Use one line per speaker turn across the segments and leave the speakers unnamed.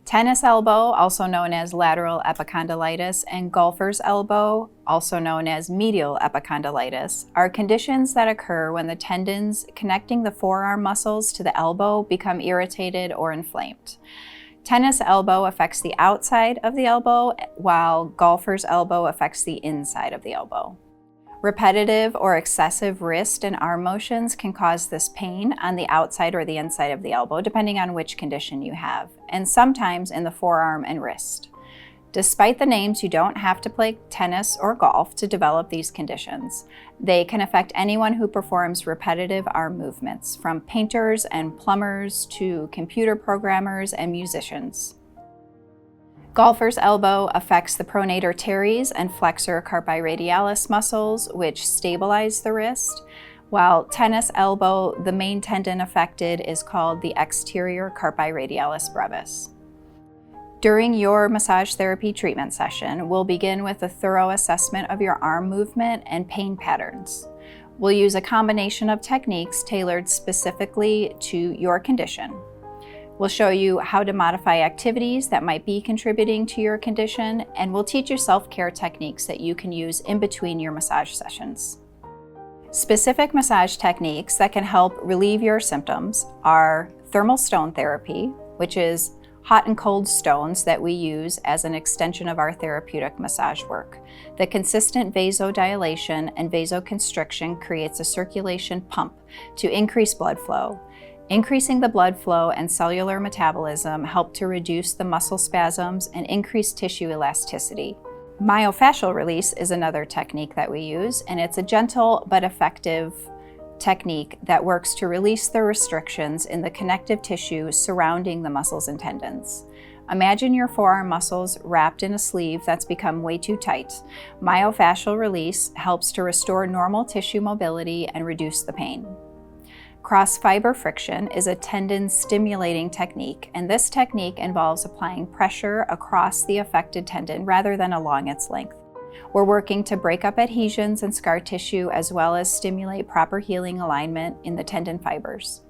Tennis elbow, also known as lateral epicondylitis, and golfer's elbow, also known as medial epicondylitis, are conditions that occur when the tendons connecting the forearm muscles to the elbow become irritated or inflamed. Tennis elbow affects the outside of the elbow, while golfer's elbow affects the inside of the elbow. Repetitive or excessive wrist and arm motions can cause this pain on the outside or the inside of the elbow, depending on which condition you have, and sometimes in the forearm and wrist. Despite the names, you don't have to play tennis or golf to develop these conditions. They can affect anyone who performs repetitive arm movements, from painters and plumbers to computer programmers and musicians. Golfer's elbow affects the pronator teres and flexor carpi radialis muscles, which stabilize the wrist, while tennis elbow, the main tendon affected is called the exterior carpi radialis brevis. During your massage therapy treatment session, we'll begin with a thorough assessment of your arm movement and pain patterns. We'll use a combination of techniques tailored specifically to your condition. We'll show you how to modify activities that might be contributing to your condition, and we'll teach you self-care techniques that you can use in between your massage sessions. Specific massage techniques that can help relieve your symptoms are thermal stone therapy, which is hot and cold stones that we use as an extension of our therapeutic massage work. The consistent vasodilation and vasoconstriction creates a circulation pump to increase blood flow. Increasing the blood flow and cellular metabolism help to reduce the muscle spasms and increase tissue elasticity. Myofascial release is another technique that we use, and it's a gentle but effective technique that works to release the restrictions in the connective tissue surrounding the muscles and tendons. Imagine your forearm muscles wrapped in a sleeve that's become way too tight. Myofascial release helps to restore normal tissue mobility and reduce the pain. Cross-fiber friction is a tendon stimulating technique, and this technique involves applying pressure across the affected tendon rather than along its length. We're working to break up adhesions and scar tissue as well as stimulate proper healing alignment in the tendon fibers.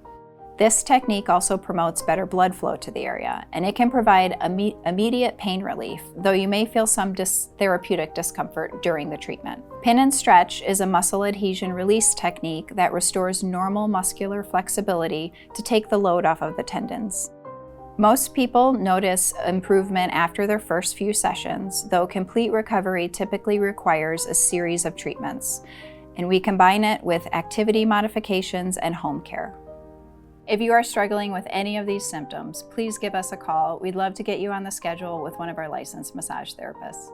This technique also promotes better blood flow to the area, and it can provide immediate pain relief, though you may feel some therapeutic discomfort during the treatment. Pin and stretch is a muscle adhesion release technique that restores normal muscular flexibility to take the load off of the tendons. Most people notice improvement after their first few sessions, though complete recovery typically requires a series of treatments, and we combine it with activity modifications and home care. If you are struggling with any of these symptoms, please give us a call. We'd love to get you on the schedule with one of our licensed massage therapists.